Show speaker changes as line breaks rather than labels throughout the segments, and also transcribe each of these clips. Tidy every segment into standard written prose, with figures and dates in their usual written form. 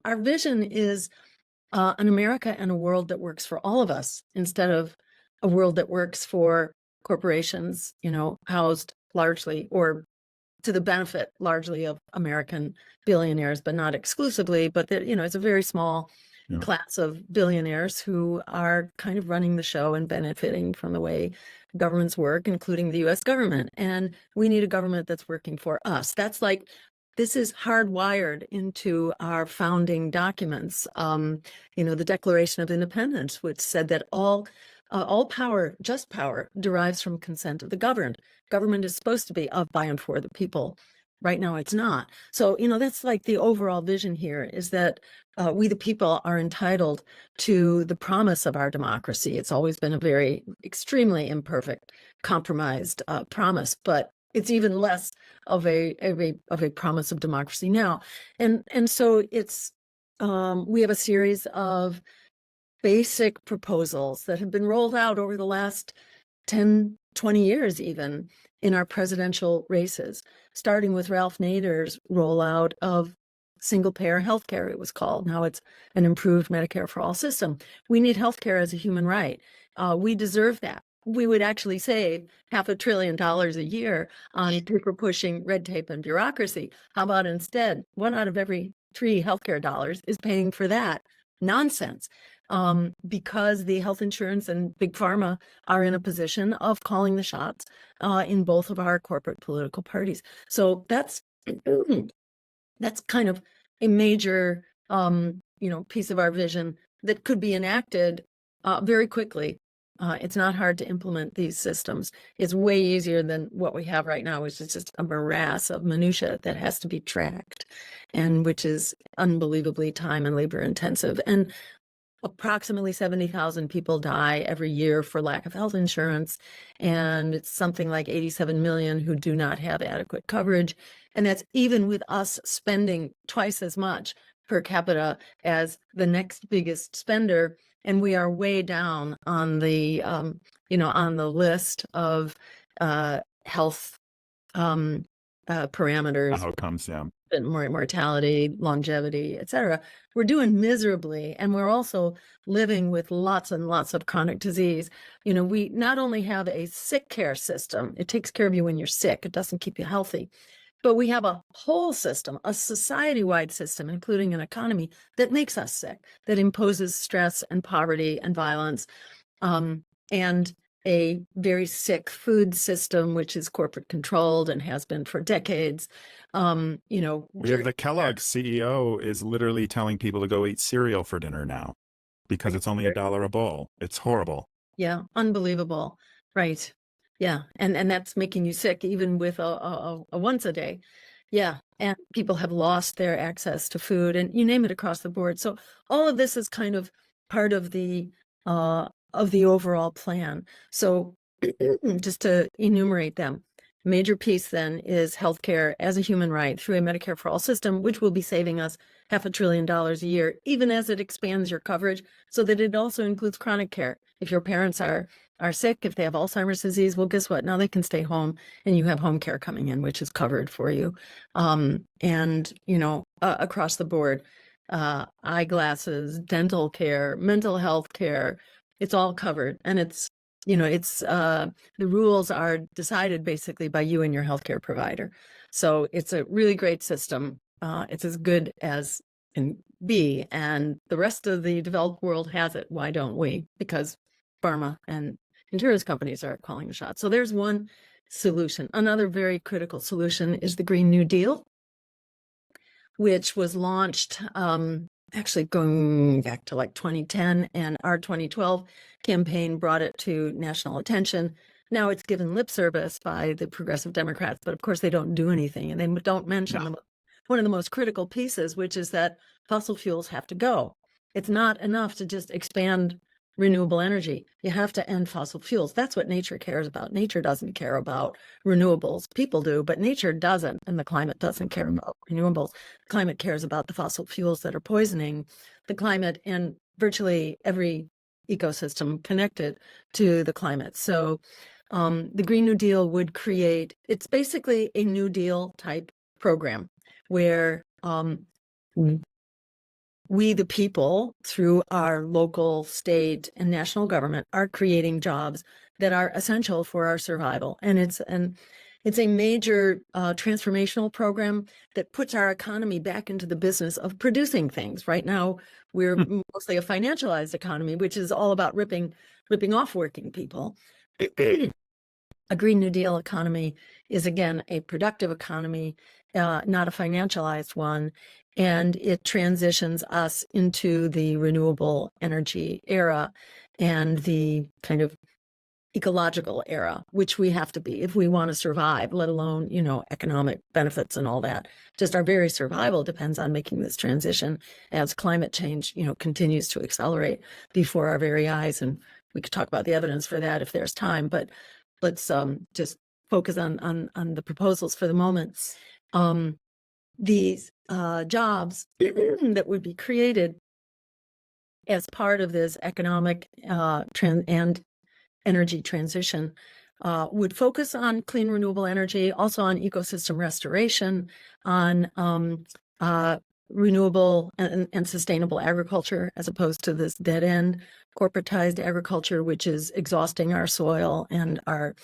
our vision is an America and a world that works for all of us instead of a world that works for corporations, housed largely or to the benefit largely of American billionaires, but not exclusively. But that, it's a very small
Yeah.
class of billionaires who are kind of running the show and benefiting from the way governments work, including the US government. And we need a government that's working for us. This is hardwired into our founding documents. The Declaration of Independence, which said that all power, just power, derives from consent of the governed. Government is supposed to be of, by, and for the people. Right now, it's not. So, that's like the overall vision here is that we, the people, are entitled to the promise of our democracy. It's always been a very extremely imperfect, compromised promise, but it's even less of a promise of democracy now. And so we have a series of basic proposals that have been rolled out over the last 10, 20 years even in our presidential races, starting with Ralph Nader's rollout of single-payer healthcare, it was called. Now it's an improved Medicare for all system. We need healthcare as a human right. We deserve that. We would actually save $500 billion a year on paper-pushing red tape and bureaucracy. How about instead, 1 out of every 3 healthcare dollars is paying for that nonsense? Because the health insurance and big pharma are in a position of calling the shots in both of our corporate political parties. So that's kind of a major piece of our vision that could be enacted very quickly. It's not hard to implement these systems. It's way easier than what we have right now, which is just a morass of minutia that has to be tracked, and which is unbelievably time and labor intensive. And approximately 70,000 people die every year for lack of health insurance, and it's something like 87 million who do not have adequate coverage. And that's even with us spending twice as much per capita as the next biggest spender. And we are way down on the, on the list of health parameters.
Outcomes, yeah.
Mortality, longevity, et cetera. We're doing miserably, and we're also living with lots and lots of chronic disease. We not only have a sick care system, it takes care of you when you're sick, it doesn't keep you healthy, but we have a whole system, a society-wide system, including an economy that makes us sick, that imposes stress and poverty and violence, and a very sick food system, which is corporate controlled and has been for decades.
We have the Kellogg's CEO is literally telling people to go eat cereal for dinner now because it's only $1 a bowl. It's horrible.
Yeah, unbelievable. Right. Yeah, and that's making you sick even with a once a day. Yeah, and people have lost their access to food, and you name it, across the board. So all of this is kind of part of the overall plan. So just to enumerate them, major piece then is healthcare as a human right through a Medicare for all system, which will be saving us $500 billion a year, even as it expands your coverage so that it also includes chronic care. If your parents are sick, if they have Alzheimer's disease, well, guess what? Now they can stay home and you have home care coming in, which is covered for you. Across the board, eyeglasses, dental care, mental health care, it's all covered. And the rules are decided basically by you and your healthcare provider. So it's a really great system. It's as good as can be, and the rest of the developed world has it. Why don't we? Because pharma and insurance companies are calling the shots. So there's one solution. Another very critical solution is the Green New Deal, which was launched actually going back to like 2010, and our 2012 campaign brought it to national attention. Now it's given lip service by the progressive Democrats, but of course they don't do anything, and they don't mention one of the most critical pieces, which is that fossil fuels have to go. It's not enough to just expand renewable energy. You have to end fossil fuels. That's what nature cares about. Nature doesn't care about renewables. People do, but nature doesn't, and the climate doesn't care about renewables. The climate cares about the fossil fuels that are poisoning the climate and virtually every ecosystem connected to the climate. So the Green New Deal would it's basically a New Deal type program where we, the people, through our local, state, and national government, are creating jobs that are essential for our survival. And it's a major transformational program that puts our economy back into the business of producing things. Right now, we're mostly a financialized economy, which is all about ripping off working people. A Green New Deal economy is, again, a productive economy, not a financialized one, and it transitions us into the renewable energy era and the kind of ecological era, which we have to be if we want to survive, let alone, economic benefits and all that. Just our very survival depends on making this transition as climate change, continues to accelerate before our very eyes. And we could talk about the evidence for that if there's time, but let's just focus on the proposals for the moment. These jobs that would be created as part of this economic and energy transition would focus on clean renewable energy, also on ecosystem restoration, on renewable and sustainable agriculture, as opposed to this dead end corporatized agriculture, which is exhausting our soil and our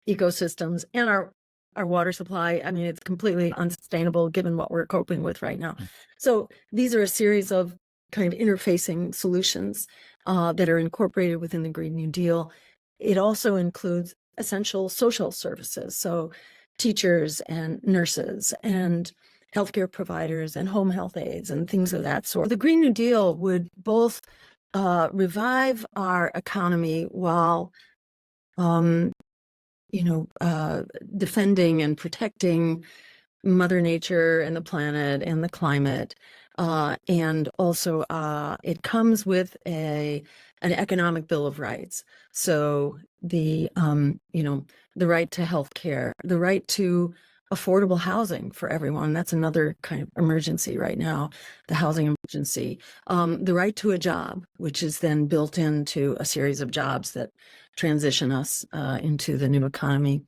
ecosystems and our water supply. I mean, it's completely unsustainable given what we're coping with right now. So these are a series of kind of interfacing solutions that are incorporated within the Green New Deal. It also includes essential social services, so teachers and nurses and healthcare providers and home health aides and things of that sort. The Green New Deal would both revive our economy while, defending and protecting Mother Nature and the planet and the climate. And also it comes with an economic bill of rights. So the right to health care, the right to affordable housing for everyone. That's another kind of emergency right now, the housing emergency. The right to a job, which is then built into a series of jobs that transition us into the new economy.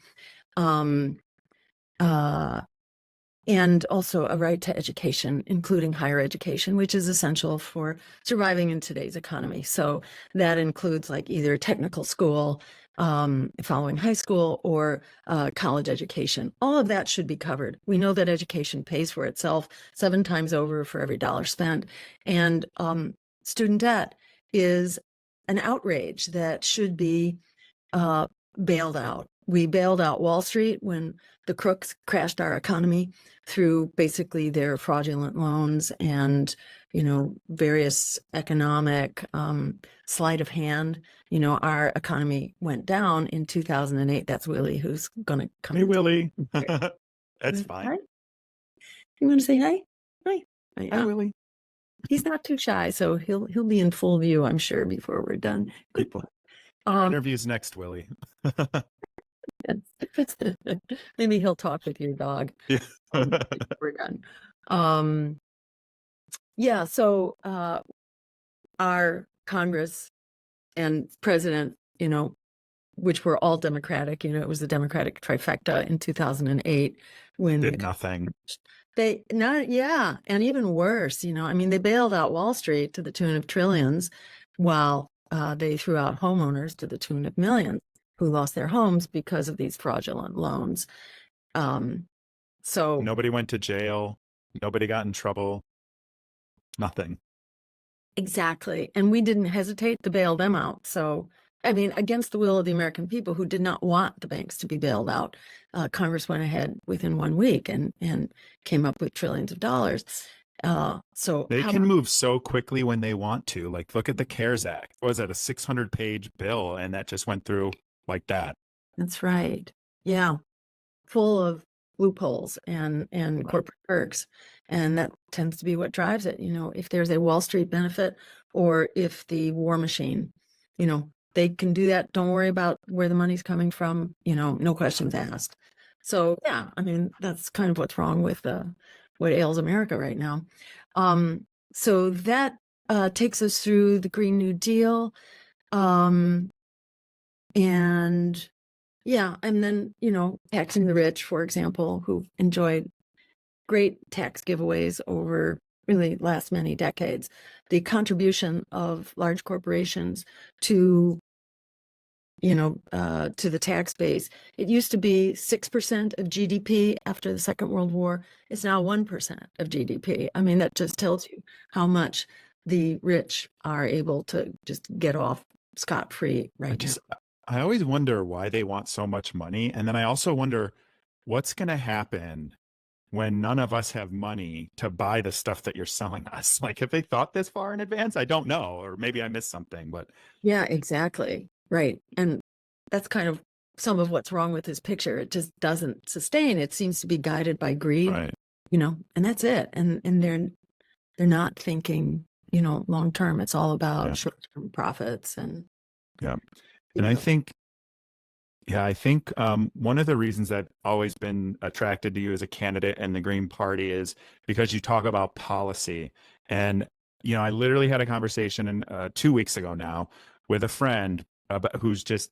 And also a right to education, including higher education, which is essential for surviving in today's economy. So that includes like either technical school, following high school, or college education. All of that should be covered. We know that education pays for itself 7 times over for every dollar spent. And student debt is an outrage that should be bailed out. We bailed out Wall Street when the crooks crashed our economy through basically their fraudulent loans and, various economic sleight of hand. Our economy went down in 2008. That's Willie, who's going to come.
Hey, Willie. That's fine.
Hi. You want to say hi? Hi.
Hi, Willie.
He's not too shy, so he'll be in full view, I'm sure, before we're done. Good boy.
Interviews next, Willie.
Maybe he'll talk with your dog.
Yeah.
We're done. Yeah, so our Congress and president, which were all Democratic, it was the Democratic trifecta in 2008 when
did nothing.
And even worse, they bailed out Wall Street to the tune of trillions, while they threw out homeowners to the tune of millions who lost their homes because of these fraudulent loans. So
nobody went to jail. Nobody got in trouble. Nothing.
Exactly. And we didn't hesitate to bail them out. So, against the will of the American people who did not want the banks to be bailed out, Congress went ahead within 1 week and came up with trillions of dollars. So
they can move so quickly when they want to. Like, look at the CARES Act. What was that, a 600-page bill? And that just went through like that.
That's right. Yeah. Full of loopholes and right. Corporate perks. And that tends to be what drives it. If there's a Wall Street benefit or if the war machine, they can do that. Don't worry about where the money's coming from, no questions asked. So, yeah, that's kind of what's wrong with what ails America right now. So that takes us through the Green New Deal. And yeah, and then, taxing the rich, for example, who enjoyed great tax giveaways over really last many decades. The contribution of large corporations to to the tax base. It used to be 6% of GDP after the Second World War. It's now 1% of GDP. I mean, that just tells you how much the rich are able to just get off scot-free right now.
I always wonder why they want so much money. And then I also wonder what's going to happen when none of us have money to buy the stuff that you're selling us. Like, have they thought this far in advance? I don't know, or maybe I missed something, but
yeah, exactly. Right. And that's kind of some of what's wrong with this picture. It just doesn't sustain. It seems to be guided by greed,
right.
And that's it. And they're not thinking, long term. It's all about short-term profits and
And I think one of the reasons that I've always been attracted to you as a candidate in the Green Party is because you talk about policy. And, I literally had a conversation 2 weeks ago now with a friend who's just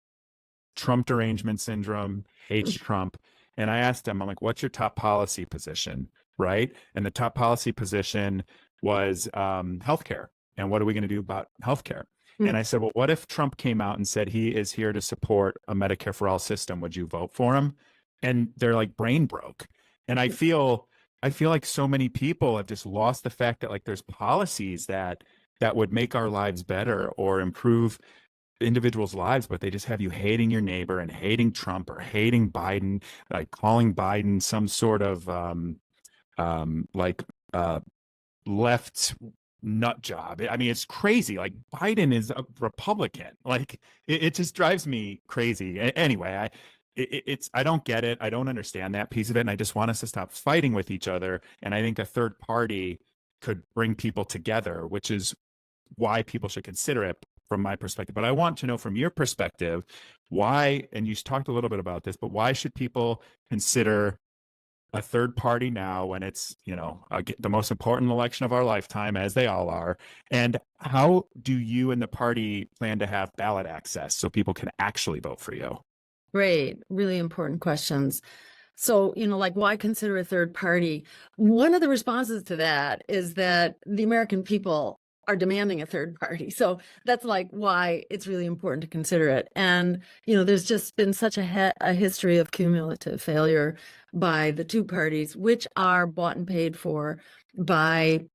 Trump derangement syndrome, hates Trump. And I asked him, I'm like, what's your top policy position? Right. And the top policy position was healthcare. And what are we going to do about healthcare? And I said, well, what if Trump came out and said he is here to support a Medicare for all system? Would you vote for him? And they're like brain broke. And I feel like so many people have just lost the fact that like there's policies that would make our lives better or improve individuals' lives, but they just have you hating your neighbor and hating Trump or hating Biden, like calling Biden some sort of left nut job. I mean, it's crazy. Like Biden is a Republican. Like it just drives me crazy. Anyway, I don't get it. I don't understand that piece of it. And I just want us to stop fighting with each other. And I think a third party could bring people together, which is why people should consider it from my perspective. But I want to know from your perspective, why, and you talked a little bit about this, but why should people consider a third party now when it's, the most important election of our lifetime, as they all are? And how do you and the party plan to have ballot access so people can actually vote for you?
Great. Really important questions. So, like, why consider a third party? One of the responses to that is that the American people are demanding a third party. So that's like why it's really important to consider it. And, there's just been such a history of cumulative failure by the two parties, which are bought and paid for by,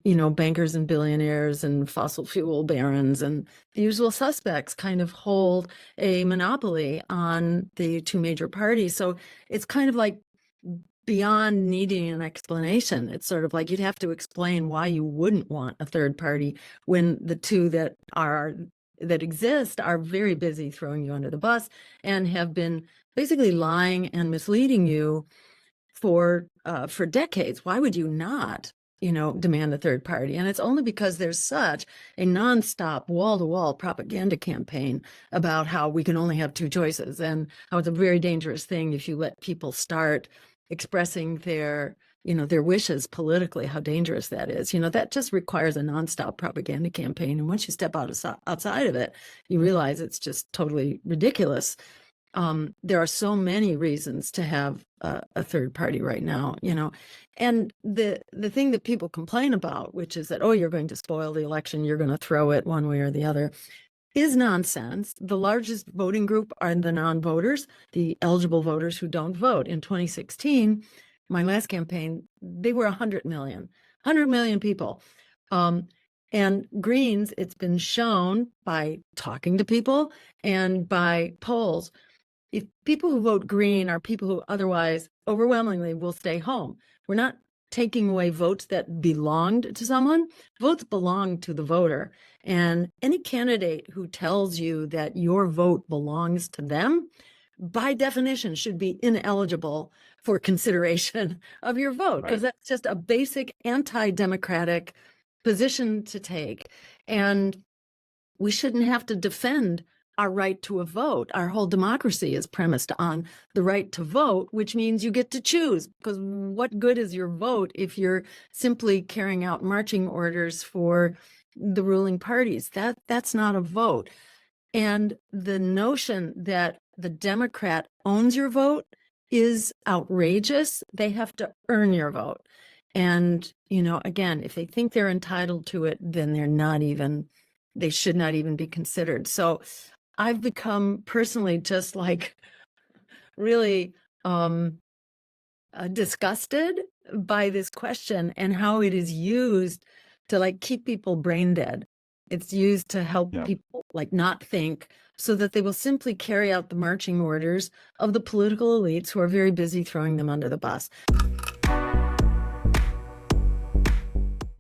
bankers and billionaires and fossil fuel barons, and the usual suspects kind of hold a monopoly on the two major parties. So it's kind of like beyond needing an explanation. It's sort of like you'd have to explain why you wouldn't want a third party when the two that exist are very busy throwing you under the bus and have been basically lying and misleading you for decades. Why would you not, demand a third party? And it's only because there's such a nonstop wall-to-wall propaganda campaign about how we can only have two choices and how it's a very dangerous thing if you let people start expressing their wishes politically, how dangerous that is. That just requires a nonstop propaganda campaign. And once you step outside of it, you realize it's just totally ridiculous. There are so many reasons to have a third party right now, and the thing that people complain about, which is that, oh, you're going to spoil the election, you're going to throw it one way or the other, is nonsense. The largest voting group are the non-voters, the eligible voters who don't vote. In 2016, my last campaign, they were 100 million people. And Greens, it's been shown by talking to people and by polls, if people who vote Green are people who otherwise overwhelmingly will stay home. We're not taking away votes that belonged to someone. Votes belong to the voter. And any candidate who tells you that your vote belongs to them, by definition, should be ineligible for consideration of your vote, because that's just a basic anti-democratic position to take. And we shouldn't have to defend our right to a vote. Our whole democracy is premised on the right to vote, which means you get to choose, because what good is your vote if you're simply carrying out marching orders for the ruling parties? That's not a vote. And the notion that the Democrat owns your vote is outrageous. They have to earn your vote. And, again, if they think they're entitled to it, then they should not even be considered. So I've become personally just like really disgusted by this question and how it is used to like keep people brain dead. It's used to help
Yeah.
people like not think, so that they will simply carry out the marching orders of the political elites who are very busy throwing them under the bus.